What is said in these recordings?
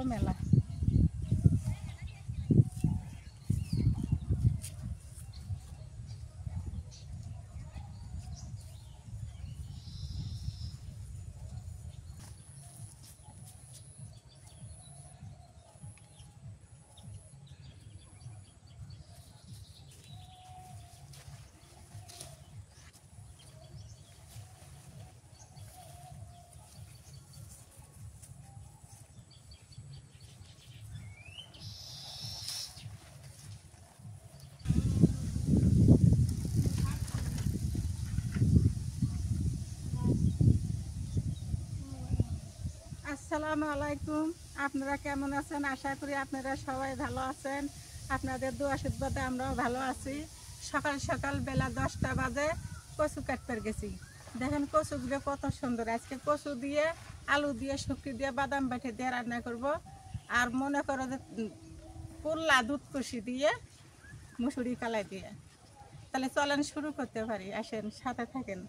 বড় মেলা। আসসালামু আলাইকুম, আপনারা কেমন আছেন? আশা করি আপনারা সবাই ভালো আছেন। আপনাদের দোয়া আশীর্বাদে আমরাও ভালো আছি। সকাল সকাল বেলা 10টা বাজে কচু কাটতে গেছি। দেখেন কচুগুলো কত সুন্দর। আজকে কচু দিয়ে, আলু দিয়ে, শুকনো দিয়ে, বাদাম বাটি দিয়ে রান্না করব। আর মনে করো যে পুল্লা দুধ কষি দিয়ে, মুসুরি কালাই দিয়ে। তাহলে চলেন শুরু করতে পারি, আসেন সাথে থাকেন।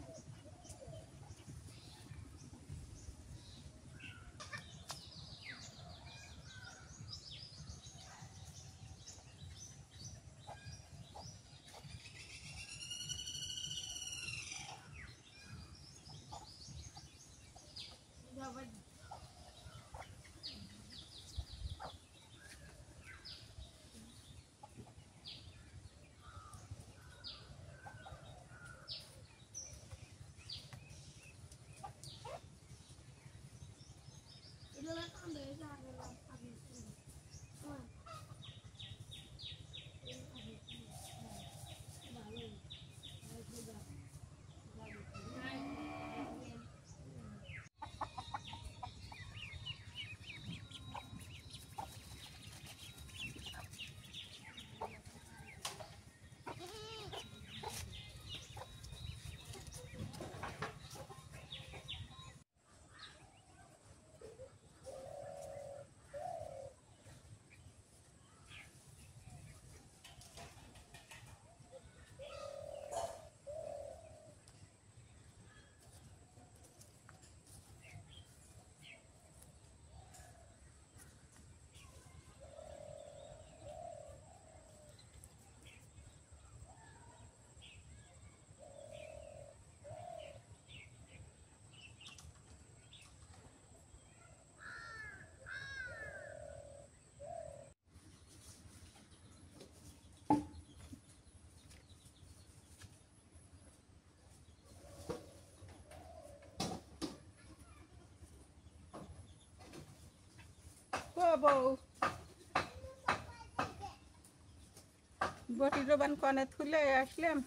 বটি রোবান কনে তুলে আসলাম।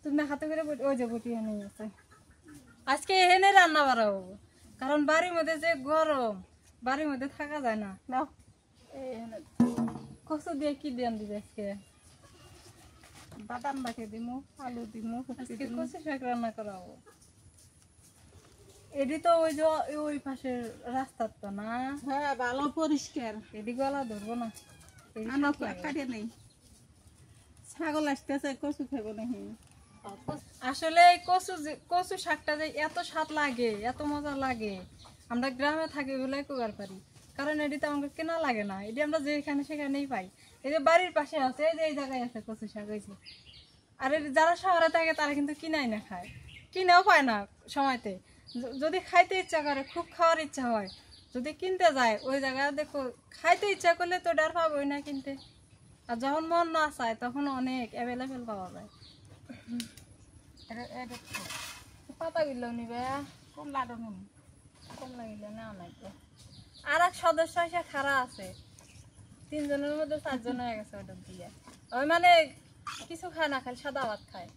তুমি হাতে করে ওই যে বটি এনে আছে। আজকে এনে রান্না বাড়াবো, কারণ বাড়ির মধ্যে যে গরম, বাড়ির মধ্যে থাকা যায় না। নাও কচু দিয়ে কি দেন দিবে আজকে? বাদাম বাটি দিমু, আলু দিমু, আজকে কচু শাক রান্না করাবো। এটি তো ওই যে ওই পাশের রাস্তার তো না? হ্যাঁ, ভালো পরিষ্কার। এটি গলা ধরবো না, কাটে নেই। ছাগল আসতেছে, কচু খাবো নাকি? আসলে এই কচু শাকটা যে এত স্বাদ লাগে, এত মজা লাগে, আমরা গ্রামে থাকি বলে কুকার পারি। কারণ এটি তো আমাকে কেনা লাগে না, এটি আমরা যেখানে সেখানেই পাই। এই যে বাড়ির পাশে আছে, এই যে এই জায়গায় আছে কচু শাক হয়েছে। আর যারা শহরে থাকে তারা কিন্তু কিনাই না খায়, কিনেও পায় না সময়তে। যদি খাইতে ইচ্ছা করে, খুব খাওয়ার ইচ্ছা হয়, যদি কিনতে যায় ওই জায়গায় দেখো, খাইতে ইচ্ছা করলে তো ডার পাবোই না কিনতে। আর যখন মন না চায় তখন অনেক অ্যাভেলেবেল পাওয়া যায়। পাতা গিলো নিবে, কম লাডু নুন কম লাগিলে না নাই। আর এক সদস্য এসে খারা আছে, 3 জনের মধ্যে 4 জন হয়ে গেছে ওটা দিয়ে। ওই মানে কিছু খায় না, খালি সাদা ভাত খায়।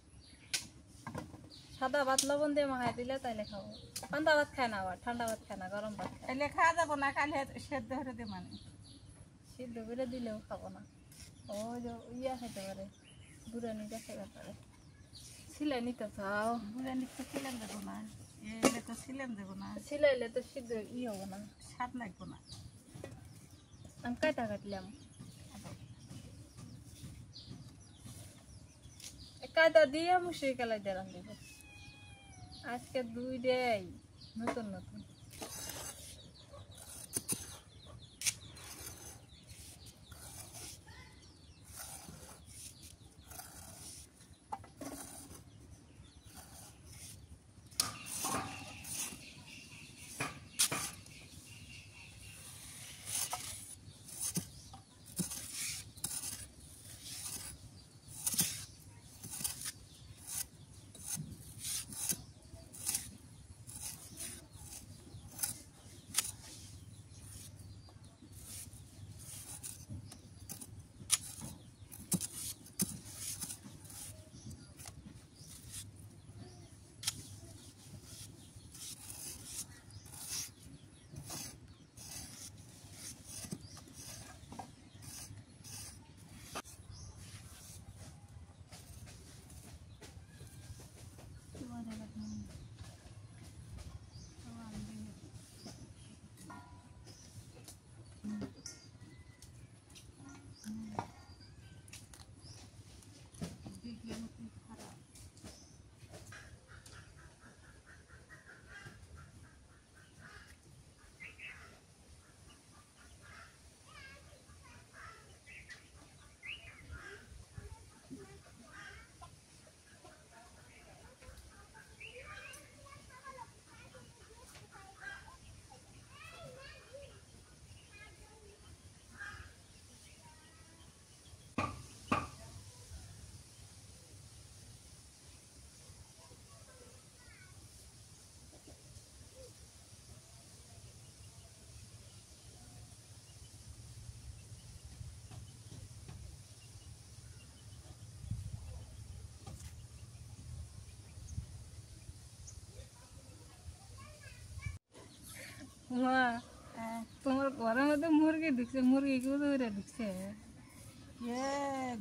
সাদা ভাত লবণ দিয়ে মাখাই দিলে তাইলে খাবো। ঠান্ডা ভাত খায় না, আবার ঠান্ডা ভাত খায় না, গরম ভাত খায়। এলে খাওয়া যাবো না, কালে সেদ্ধ হয়ে দে মানে সিদ্ধ করে দিলেও খাবো না। ওই যে ইয়া খেতে পারে, বুড়ানিটা খেতে পারে। সিলাই নিতে চাও? বুড়ানি তো ছিলেন দেবো না, এলে তো ছিলেন দেবো না, সিলাইলে তো সিদ্ধ হবো না, স্বাদ লাগবো না। আমি কাটা কাটলাম, কায়দা দিয়ে মুসুরি কালাই দিয়ে রান দিব। আজকে 2 ডেই নতুন নতুন। মা হ্যাঁ। তোমার ঘরের মধ্যে মুরগি ঢুকছে, মুরগি কি উড়ে ঢুকছে? এ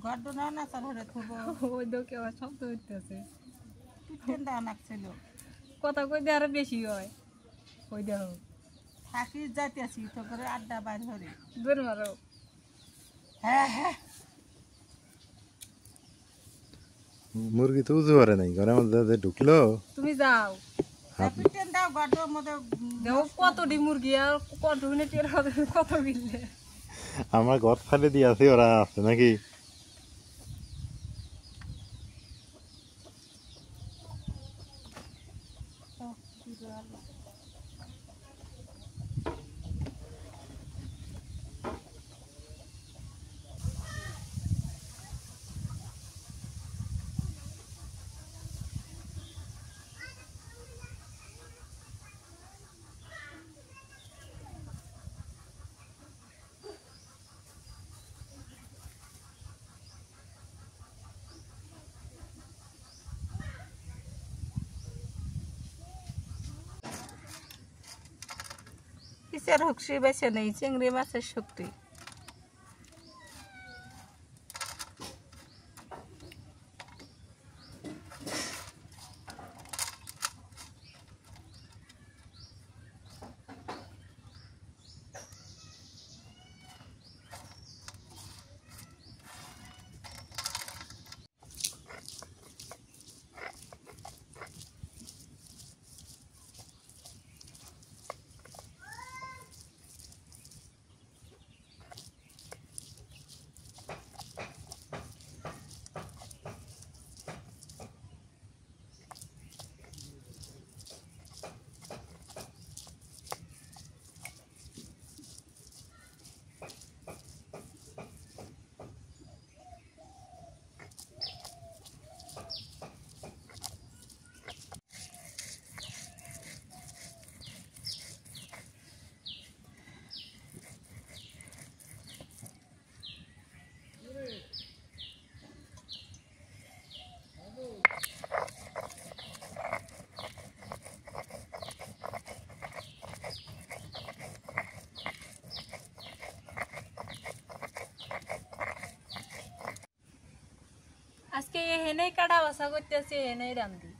ঘর ডোনাও না চাল হরে থুব ওই দেখে আবার শব্দ হইতেছে। পিঠেন দেওয়া নাকছিল কথা কই দিয়ে আরো বেশি হয়। কই দেও থাকি যাইতেছি তো করে আড্ডা বাইর হরে। দূর মারো। হ্যাঁ হ্যাঁ মুরগি তো উজু পারে নাই ঘরের মধ্যে যে ঢুকলো। তুমি যাও পিঠেন দাও ঘরটার মধ্যে দেখো কতটি মুরগি আর কত মিনিট কত কিনলে। আমার ঘর ফালে দিয়ে আছে, ওরা আছে নাকি? কিসের হুকসি বেছে নেই, চিংড়ি মাছের শক্তি। আজকে হেনেই কাটা বাসা করতেছে, হেনেই রান্ধি।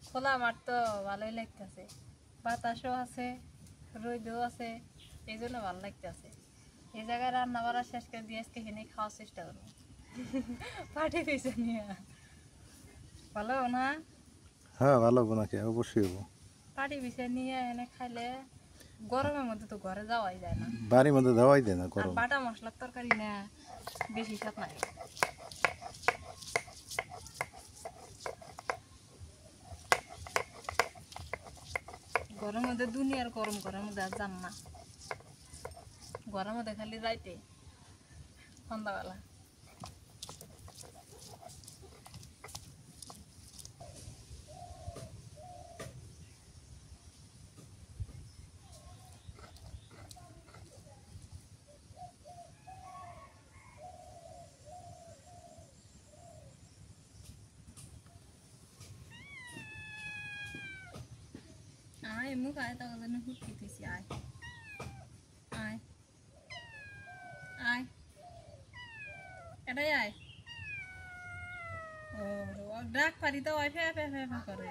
খোলা মাঠ তো ভালোই লাগতেছে, বাতাসও আছে, রোদও আছে, এই জন্য ভালো লাগতেছে। এই জায়গায় রান্না বাড়া শেষ করে দিয়ে আজকে হেনেই খাওয়ার চেষ্টা করবো। পাটি পিছে নিয়ে ভালো না? হ্যাঁ ভালো হবো নাকি, অবশ্যই হবো। পাটি পিছে নিয়ে এনে খাইলে গরমের মধ্যে তো ঘরে যাওয়াই যায় না। বাড়ির মধ্যে দেওয়াই দেয় না আর গরম। বাটা মশলার তরকারি না বেশি স্বাদ লাগে। ঘরের মধ্যে দুনিয়ার গরম, ঘরের মধ্যে আর যান না। ঘরের মধ্যে খালি যাইতে সন্ধ্যাবেলা। আয় মুখ আয়, তার জন্য হুটকিতেছি। আয় আয় আয়, এটাই আয়। ও ডাক পারি তো আয়, ফে ফে ফে ফে করে।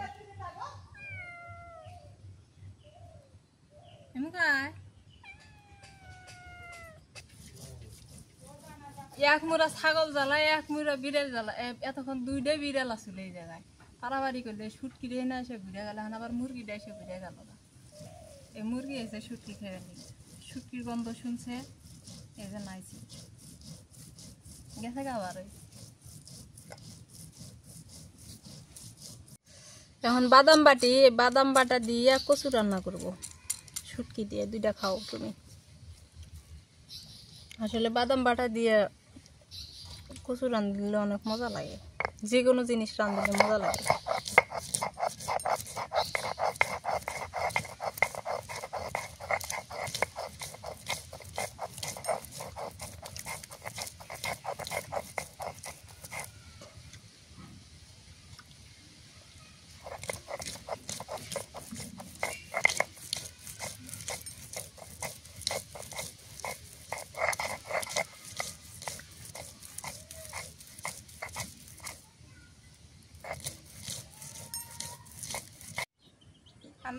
মুখ আয়। এক মুড়া ছাগল জ্বালা, এক মুড়া বিড়াল জ্বালা। এতক্ষণ দুইটাই বিড়াল আসলে এই জায়গায় পাড়াবাড়ি করলে সুটকি দিয়ে না এসে ঘুরে গেল, আবার মুরগিটা এসে ঘুরে গেল না। এই মুরগি এসে সুটকি খেয়ে নি, সুটকির গন্ধ শুনছে, এই যে নাইছে গেছে আবার। এখন বাদাম বাটি, বাদাম বাটা দিয়ে কচু রান্না করব, শুটকি দিয়ে। দুইটা খাও তুমি। আসলে বাদাম বাটা দিয়ে কচু রাঁধলে অনেক মজা লাগে, যে কোনো জিনিস রাঁধলে মজা লাগে।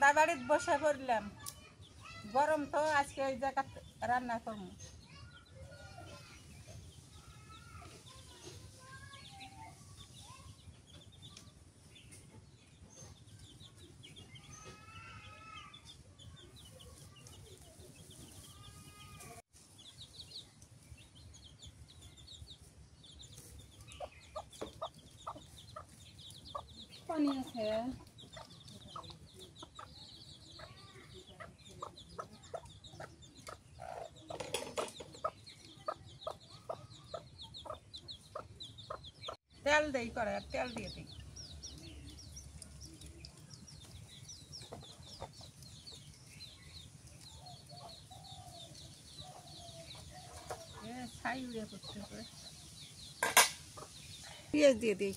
রান্না বাড়িতে বসে পড়লাম, গরম তো আজকে ওই জায়গা রান্না করবো। পানি আছে। তেল দেই করে, তেল দিয়ে দিই। ছাই উড়ে করতে হবে। পেঁয়াজ দিয়ে দিই।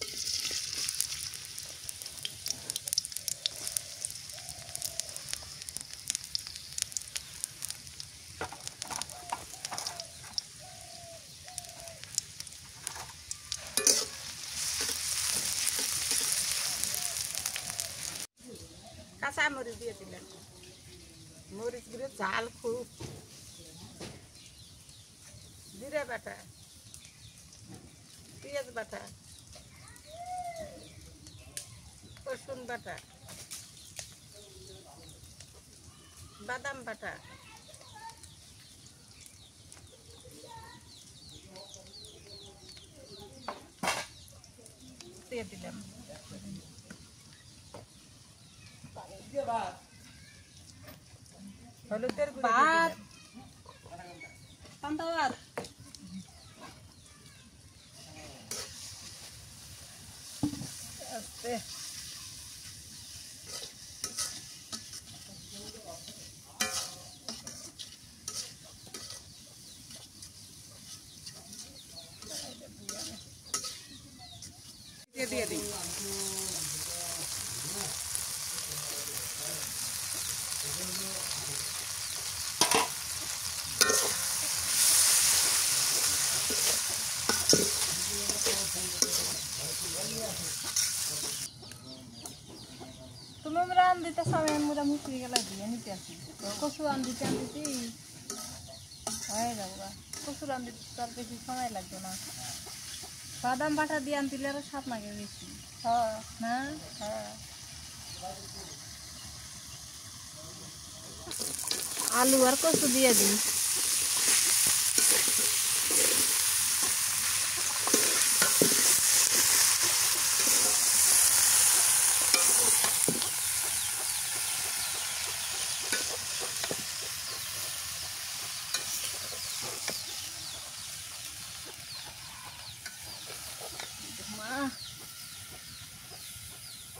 কাঁচা মরিচ দিয়ে দিলেন, মরিচগুলো ঝাল খুব। জিরে বাটা, পেঁয়াজ বাটা, রসুন বাটা, বাদাম বাটা, দিয়ে দিলাম। হলুদের গুঁড়ো দিয়ে ভাত, দিলাম। পান্তা ভাত। আস্তে দিয়ে দিই। তুমি আমরা আন দিতে সবাই মোটা মুসরি গেলা দিয়ে নিতে আসি। কচু আন দিতে হয়ে যাবো। কচুর আন দিতে তার বেশি সময় লাগবে না। বাদাম বাটা দিয়ে আন দিলে আরো স্বাদ লাগে বেশি। হ্যাঁ না হ্যাঁ। আলু আর কচু দিয়ে দিই।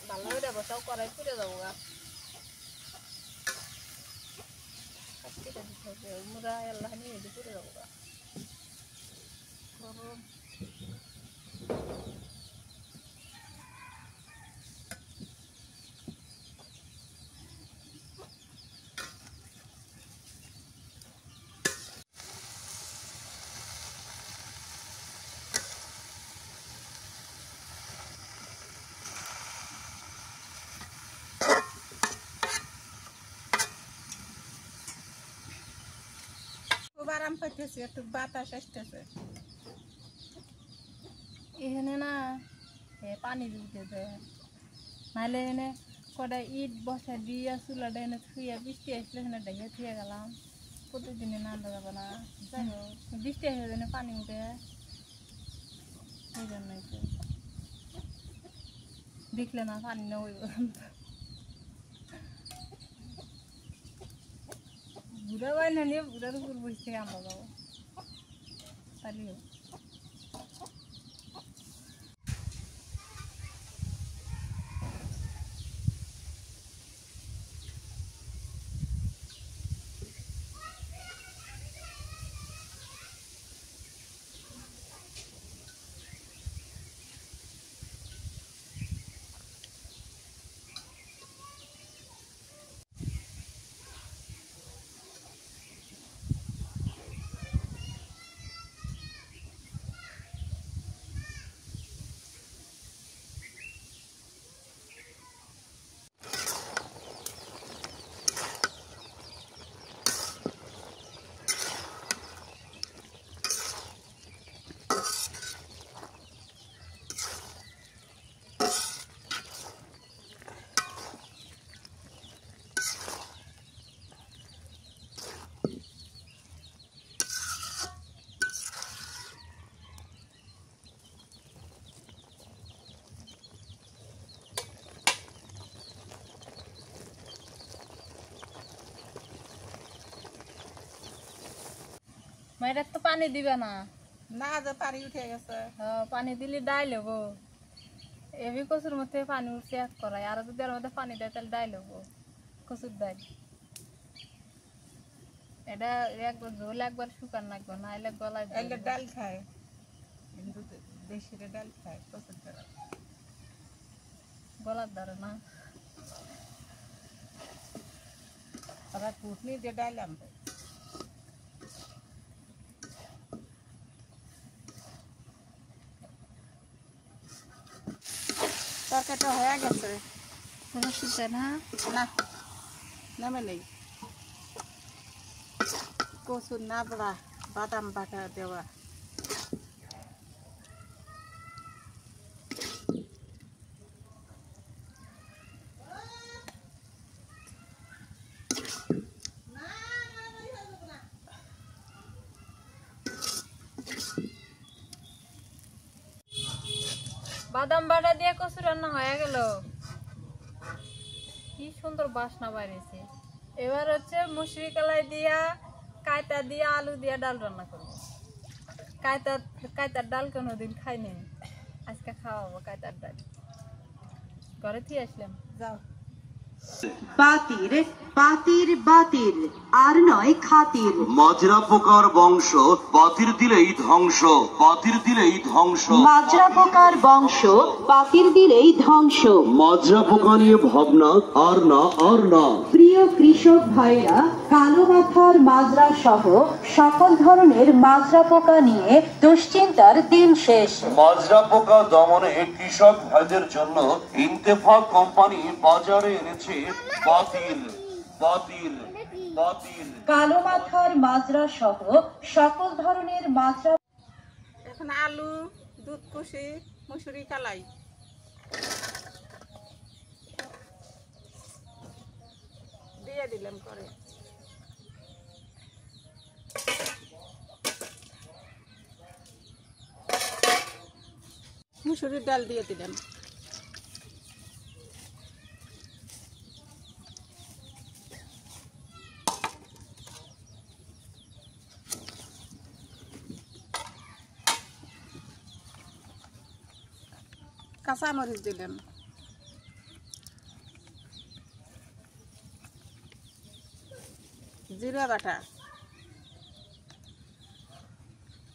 ভালো হয়ে যাবো, সব কড়াই পুড়ে যাবো গা। মুরা আল্লাহ নিয়ে পুড়ে যাবো গা। খুব আরাম পাইতেছি, একটু বাতাস আসতেছে। এখানে না পানি দিতে দেয়, নাহলে এনে কটা ইট বসা দিয়ে চুলাটা এনে থুয়ে বৃষ্টি আসলে এখানে ডেকে থুয়ে গেলাম। প্রতিদিনে না আনতে যাবো না, যাই হোক বৃষ্টি আসলে এনে পানি উঠে, সেই জন্যই তো দেখলে না পানি না ওই বুড়া বাইনা নিয়ে বুড়ার উপর বসে থেকে আমরা যাবো, তাহলে মায়ের তো পানি দিবে না। না যে পানি উঠে গেছে। পানি দিলে ডাইল হবো। এমনি কচুর মধ্যে পানি উঠছে এক করাই, আর যদি এর মধ্যে পানি দেয় তাহলে ডাইল হবো, কচুর ডাইল। এটা একবার ঝোল একবার শুকান লাগবে, না এলে গলায় এলে ডাল খায়, কিন্তু দেশিরে ডাল খায় কচুর ডাল, গলার ধরে না। ওরা কুটনি দিয়ে ডাল আনবে। তরকারিটা হয়ে গেছে না না, নামে নেই। কচুর নাবড়া বাদাম বাটা দেওয়া, বাদাম বাটা দিয়ে কচু রান্না হয়ে গেল। কি সুন্দর বাসনা বাইরেছে। এবার হচ্ছে মুসুরি কলাই দিয়া, কায়তা দিয়া, আলু দিয়া ডাল রান্না করবো। কায়তার ডাল কোনোদিন খাইনি, আজকে খাওয়াবো কায়তার ডাল। ঘরে থেকে আসলাম। যাও। বাতির বাতির বাতির আর নয় খাতির। মাজরা পোকার বংশ, বাতির দিলেই ধ্বংস, বাতির দিলেই ধ্বংস। মাজরা পোকার বংশ, বাতির দিলেই ধ্বংস। মাজরা পোকা নিয়ে ভাবনা আর না, আর না। প্রিয় কৃষক ভাইরা, কালো মাথার মাজরা সহ সকল ধরনের মাজরা পোকা নিয়ে দুশ্চিন্তার দিন শেষ। মাজরা পোকা দমনে কৃষক ভাইদের জন্য ইন্তেফাক কোম্পানি বাজারে এনেছে বাতিল, বাতিল, বাতিল। কালো মাথার মাজরা সহ সকল ধরনের মাজরা। এখন আলু, দুধ কুশি, মুসুরি কালাই দিয়ে দিলাম করে। মুসুরির ডাল দিয়ে দিলাম। কাঁচামরিচ দিলাম। জিরা বাটা,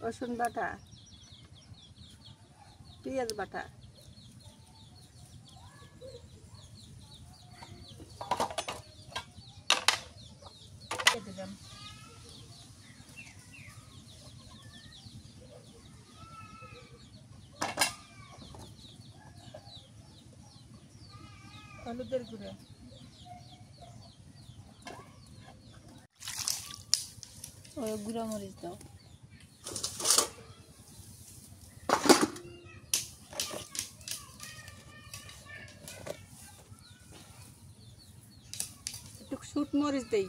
রসুন বাটা, পেঁয়াজ বাটা, দিলাম। হলুদের গুঁড়ো, ওই গুঁড়া মরিচ দাও। একটু শুট মরিচ দেই।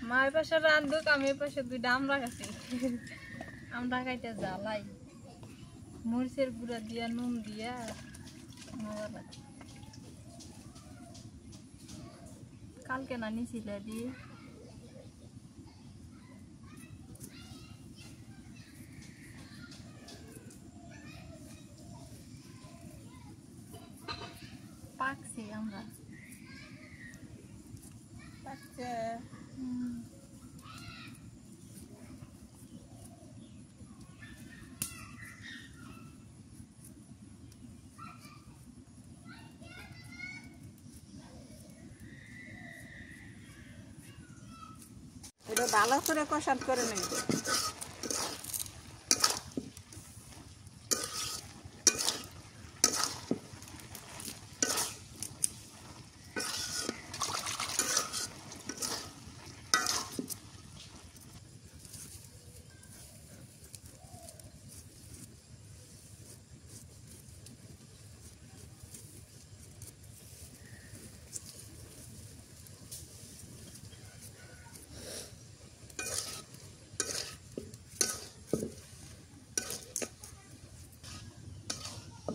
মায়ের পাশে রান্ধুক, আমি এর পাশে দুইটা আমরা কাছি। আমরা খাইতে জ্বালাই, মরিচের গুঁড়া দিয়া, নুন দিয়া মজা লাগে। কালকে না নিছিল দি পাকছি আমরা। পাকছে। এটা ভালো করে কষান করে নেব।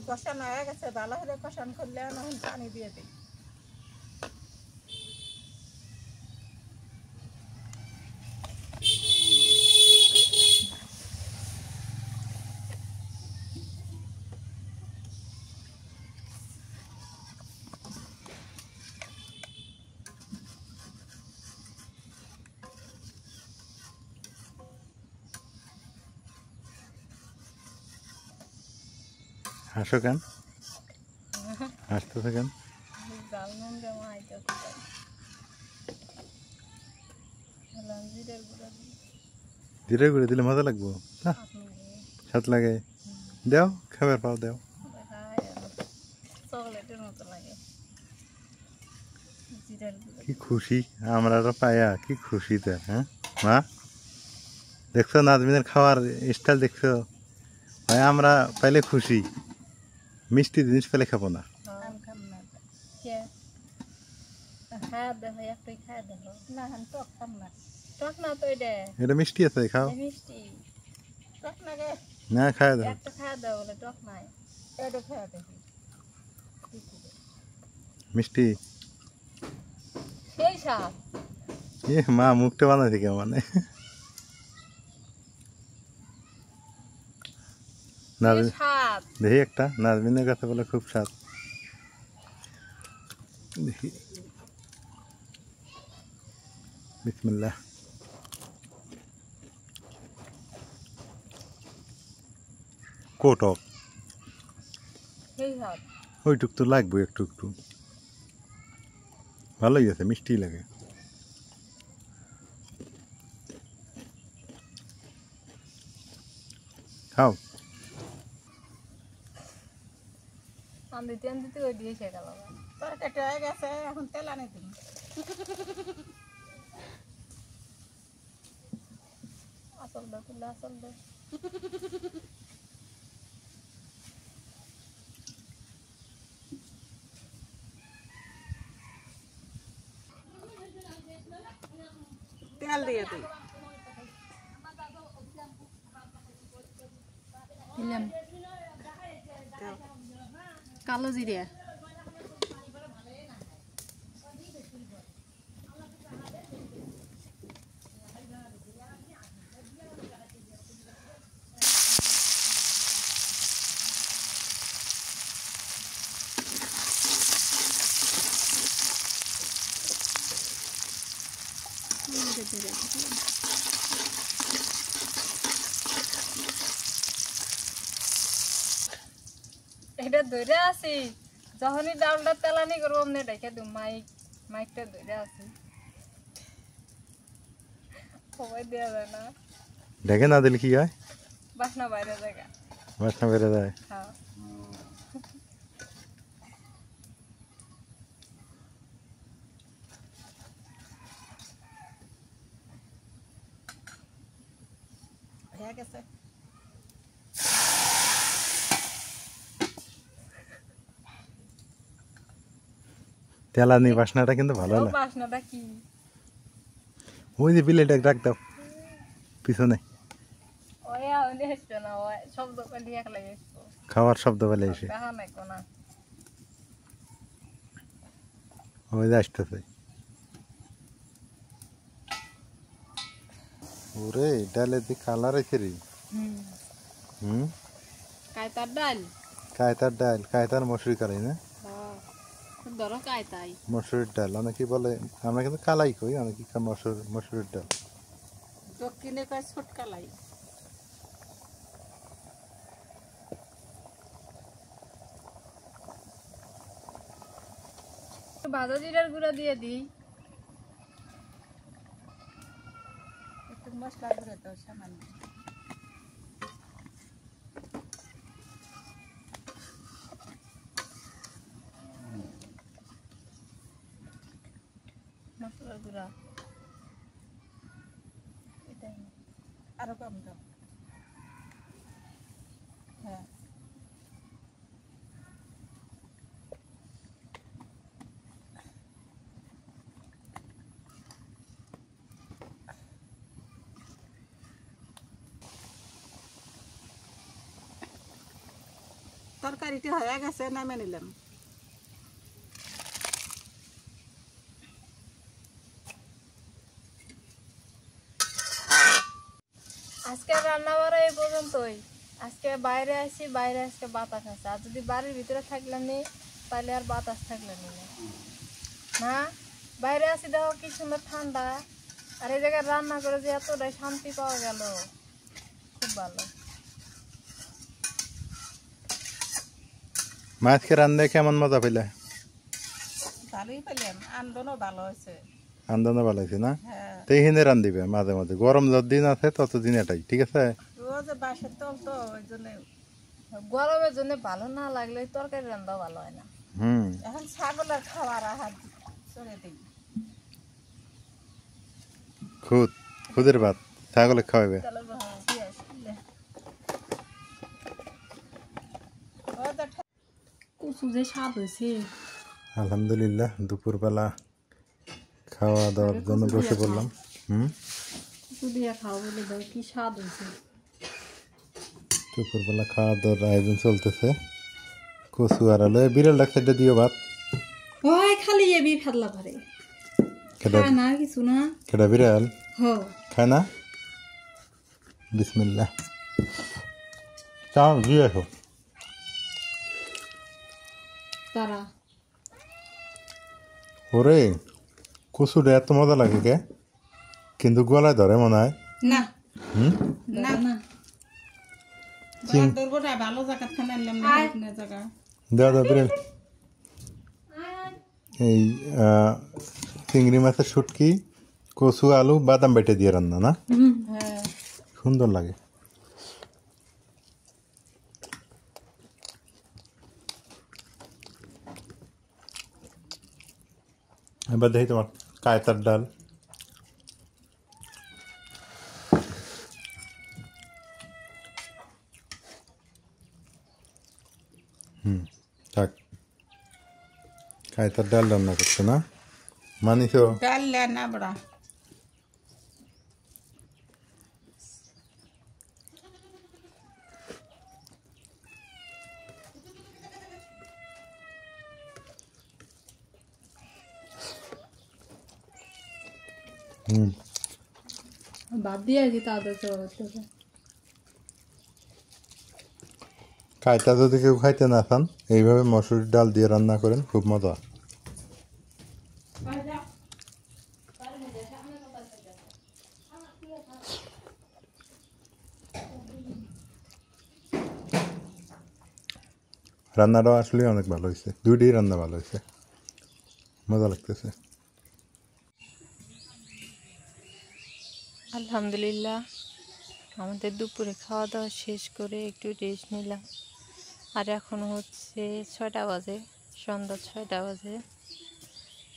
কষানো হয়ে গেছে, ভালো করে কষান করলে এখন পানি দিয়ে দিই। হাসো কেন, হাসতেছে কেন? জাল নুন যেমন আইতেছে তাই। হলাম জিরের গুঁড়া দিই। জিরে গুঁড়ো দিলে মজা লাগবো না? স্বাদ লাগে। দেও, খাবার পাও দেও। চকলেটের মতো লাগে জিরের গুঁড়া। কি খুশি আমরা পায়া, কি খুশিতে। হ্যাঁ মা, দেখছো নাজমিনের খাওয়ার স্টাইল দেখছো? ভাই আমরা পাইলে খুশি, মিষ্টি জিনিস পেলে খাবো না। আম খাম না। কে খায় দেখো, একটাই খায় দেখো। না আমি টক খাম না। টক না তো এটা, এটা মিষ্টি আছে, খাও। এই মিষ্টি। টক না গে, না খায় দাও। একটা খায় দাও বলে টক নাই। এটা খেয়ে দেখি। মিষ্টি সেই স্বাদ। এ মা মুখটা বানাইছে কেমন মানে। সেই স্বাদ। দেখি একটা, নাজমিনের কাছে বলে খুব স্বাদ। দেখি, বিসমিল্লাহ। কোটক সেই স্বাদ। ওইটুক তো লাগবে একটু একটু। ভালোই আছে, মিষ্টি লাগে। খাও। আন্দিতে আন্দিতে ওই দিয়ে সে গেল। তরকারিটা হয়ে গেছে, এখন তেল আনি দিন। আসল দে তুলে, আসল দে। তেল দিয়ে দিই। দিলাম দাও। কালো জিরে। এটা ধরে আছি, যখনই ডালটা তেলানি করবো অমনি রেখে দিই। মাইকটা ধরে আছি, সবাই দেওয়া যায় না। দেখে না দিলে কি হয়? বাসনা বাইরে জায়গা। বাসনা বেড়ে যায়। হ্যাঁ, হয়ে গেছে। তেলানি বাসনাটা কিন্তু ভালো ও লাগে। বাসনাটা কি? ওই যে বিলেটা রাখ দাও পিছনে, ওই আমি এসছো না, ওই শব্দ পেলে একলা এসছো। খাওয়ার শব্দ পেলে এসে দেখা নাই কোনা। ওই যে আসতেছে। ওরে ডালে যে কালার আছে রে। হুম, কায়তার ডাল। কায়তার ডাল, কায়তার মসুরি কালাই না? ধরো কায়তাই। মসুরির ডাল অনেকে বলে, আমরা কিন্তু কালাই কই, অনেকে মসুরির ডাল। দক্ষিণে কয় ছোটকালাই। ভাজা জিরার গুঁড়া দিয়ে দিই। একটু মশলা গুঁড়ো দাও সামান্য। মশলার গুঁড়া এটাই। আরো কম দাও। হ্যাঁ, তরকারিটি হয়ে গেছে, নামে নিলাম। আজকে রান্না বাড়া এই পর্যন্তই। আজকে বাইরে আসি, বাইরে আজকে বাতাস আছে, আর যদি বাড়ির ভিতরে থাকলাম নি তাহলে আর বাতাস থাকলাম না। বাইরে আসি, দেখো কি সুন্দর ঠান্ডা, আর এই জায়গায় রান্না করে যে এতটাই শান্তি পাওয়া গেল, খুব ভালো। মাছকে রান্ধে কেমন মজা পেলে? ভালোই পেলাম, আন্দোলনও ভালো হয়েছে। আন্দোলন ভালো হয়েছে না? হ্যাঁ, তো এইখানে রান্ধিবে মাঝে মাঝে, গরম যতদিন আছে ততদিন এটাই ঠিক আছে। রোজ বাসের তল তো ওই জন্য। গরমের জন্য ভালো না লাগলে তরকারি রান্না ভালো হয় না। এখন ছাগলের খাবার আহার চলে দিই। খুদের ভাত ছাগলে খাওয়াবে। কচু যে স্বাদ হয়েছে। আলহামদুলিল্লাহ, দুপুরবেলা খাওয়া দাওয়ার জন্য বসে পড়লাম। কচু দিয়ে খাও বলে দাও, কি স্বাদ হয়েছে। দুপুরবেলা খাওয়া দাওয়ার আয়োজন চলতেছে। কচু আর আলো বিড়াল ডাক্তারটা দিও ভাত। ওই খালি এবি ফেললা পারে, খায় না কিছু না। কেডা বিড়াল? হ, খায় না। বিসমিল্লাহ, চাও দিয়ে আসো। তারা ওরে কচুটা এত মজা লাগে কে, কিন্তু গলায় ধরে মনে হয় না। না না ভালো জায়গা খানে আনলাম না জায়গা। দেওয়া দাও বিড়াল। এই চিংড়ি মাছের শুটকি, কচু, আলু, বাদাম বেটে দিয়ে রান্না না, হ্যাঁ, সুন্দর লাগে। এবার দেখি তোমার কায়তার ডাল। থাক, কায়তার ডাল রান্না করছো না, মানিস? ডাল না বড়া। বাদ দিয়ে আছি তাদের থেকে। কায়তা যদি কেউ খাইতে না চান, এইভাবে মসুরির ডাল দিয়ে রান্না করেন, খুব মজা। রান্নাটাও আসলে অনেক ভালো হয়েছে, দুইটাই রান্না ভালো হয়েছে, মজা লাগতেছে। আলহামদুলিল্লাহ, আমাদের দুপুরে খাওয়া দাওয়া শেষ করে একটু রেস্ট নিলাম। আর এখন হচ্ছে 6টা বাজে, সন্ধ্যা 6টা বাজে।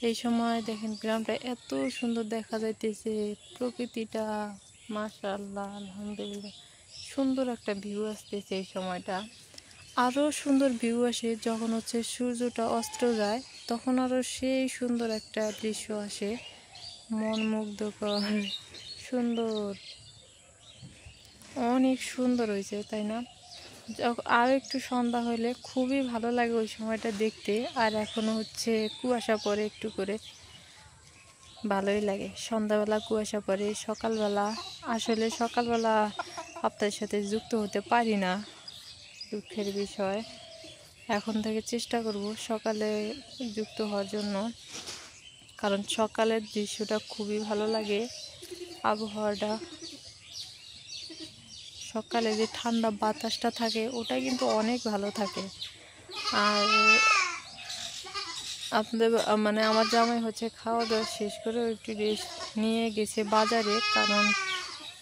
এই সময় দেখেন গ্রামটা এত সুন্দর দেখা যাইতেছে, প্রকৃতিটা মাশাআল্লাহ আলহামদুলিল্লাহ, সুন্দর একটা ভিউ আসতেছে। এই সময়টা আরও সুন্দর ভিউ আসে যখন হচ্ছে সূর্যটা অস্ত যায়, তখন আরও সেই সুন্দর একটা দৃশ্য আসে, মন মুগ্ধকর সুন্দর, অনেক সুন্দর হয়েছে তাই না? আর একটু সন্ধ্যা হলে খুবই ভালো লাগে ওই সময়টা দেখতে। আর এখনো হচ্ছে কুয়াশা পড়ে একটু করে, ভালোই লাগে সন্ধ্যাবেলা কুয়াশা পড়ে। সকালবেলা আসলে সকালবেলা আপনাদের সাথে যুক্ত হতে পারি না, দুঃখের বিষয়। এখন থেকে চেষ্টা করব সকালে যুক্ত হওয়ার জন্য, কারণ সকালের দৃশ্যটা খুবই ভালো লাগে, আবহাওয়াটা। সকালে যে ঠান্ডা বাতাসটা থাকে ওটা কিন্তু অনেক ভালো থাকে। আর আপনাদের মানে আমার জামাই হচ্ছে খাওয়া দাওয়া শেষ করে একটু রেস্ট নিয়ে গেছে বাজারে, কারণ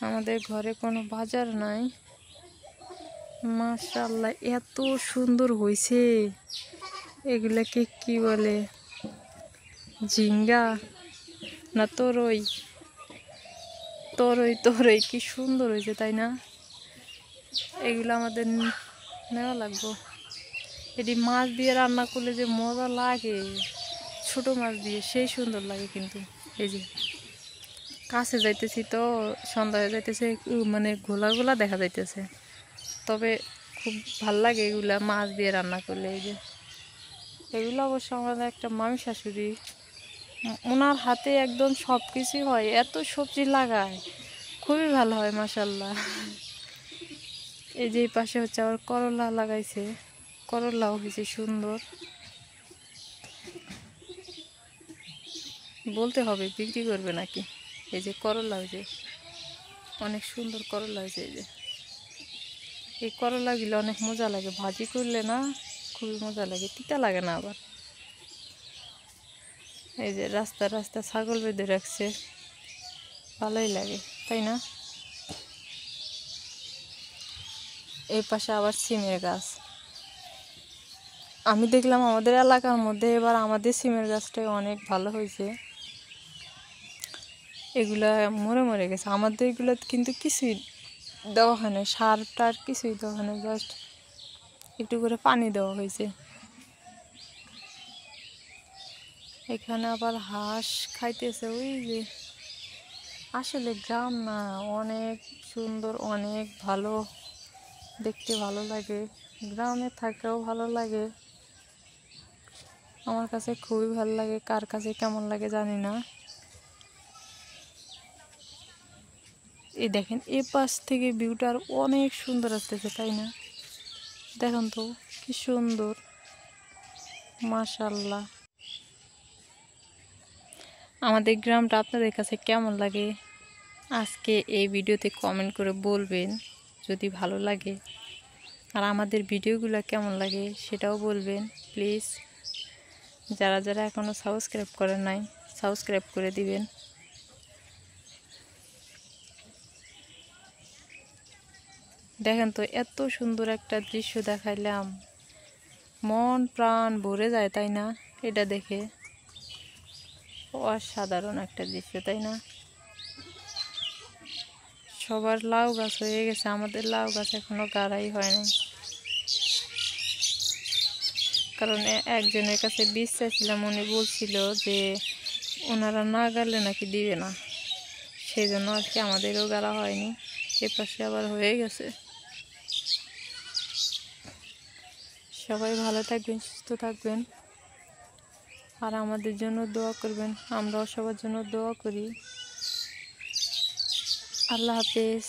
আমাদের ঘরে কোনো বাজার নাই। মাশাআল্লাহ এত সুন্দর হয়েছে, এগুলাকে কি বলে, ঝিঙ্গা না তরই, তরই তরই, কি সুন্দর হয়েছে তাই না? এগুলো আমাদের নেওয়া লাগবে। এটি মাছ দিয়ে রান্না করলে যে মজা লাগে, ছোট মাছ দিয়ে সেই সুন্দর লাগে। কিন্তু এই যে কাছে যাইতেছি তো সন্ধ্যা হয়ে যাইতেছে, মানে গোলা গোলা দেখা যাইতেছে, তবে খুব ভাল লাগে এগুলা মাছ দিয়ে রান্না করলে। এই যে এগুলো অবশ্য আমাদের একটা মামি শাশুড়ি, ওনার হাতে একদম সব কিছুই হয়, এত সবজি লাগায়, খুবই ভালো হয় মাশাল্লাহ। এই যে এই পাশে হচ্ছে আবার করলা লাগাইছে, করলাও হয়েছে সুন্দর, বলতে হবে বিক্রি করবে নাকি। এই যে করলা হয়েছে, অনেক সুন্দর করলা হয়েছে। এই যে এই করলাগুলো অনেক মজা লাগে, ভাজি করলে না খুবই মজা লাগে, তিতা লাগে না আবার। এই যে রাস্তা রাস্তা ছাগল বেঁধে রাখছে, ভালোই লাগে তাই না। এই পাশে আবার সিমের গাছ, আমি দেখলাম আমাদের এলাকার মধ্যে এবার আমাদের সিমের গাছটাই অনেক ভালো হয়েছে। এগুলা মরে মরে গেছে, আমাদের এগুলো কিন্তু কিছুই দেওয়া হয় না, সার টার কিছুই দেওয়া হয় না, জাস্ট একটু করে পানি দেওয়া হয়েছে। এখানে আবার হাঁস খাইতেছে, ওই যে আসলে গ্রাম না, অনেক সুন্দর, অনেক ভালো, দেখতে ভালো লাগে, গ্রামে থাকেও ভালো লাগে। আমার কাছে খুবই ভালো লাগে, কার কাছে কেমন লাগে জানি না। এই দেখেন এ পাশ থেকে ভিউটা আর অনেক সুন্দর আসতেছে তাই না, দেখুন তো কি সুন্দর মাশাআল্লাহ। আমাদের গ্রামটা আপনাদের কাছে কেমন লাগে আজকে এই ভিডিওতে কমেন্ট করে বলবেন যদি ভালো লাগে, আর আমাদের ভিডিওগুলো কেমন লাগে সেটাও বলবেন প্লিজ। যারা যারা এখনও সাবস্ক্রাইব করেন নাই সাবস্ক্রাইব করে দিবেন। দেখেন তো এত সুন্দর একটা দৃশ্য দেখাইলাম, মন প্রাণ ভরে যায় তাই না, এটা দেখে অসাধারণ একটা দৃশ্য তাই না। সবার লাউ গাছ হয়ে গেছে, আমাদের লাউ গাছ এখনো গাড়াই হয় নাই, কারণ একজনের কাছে বীজ চাইছিলাম, উনি বলছিল যে ওনারা না গাড়লে নাকি দিবে না, সেই জন্য আর কি আমাদেরও গাড়া হয়নি। এ পাশে আবার হয়ে গেছে। সবাই ভালো থাকবেন, সুস্থ থাকবেন, আর আমাদের জন্য দোয়া করবেন, আমরাও সবার জন্য দোয়া করি। আল্লাহ হাফেজ।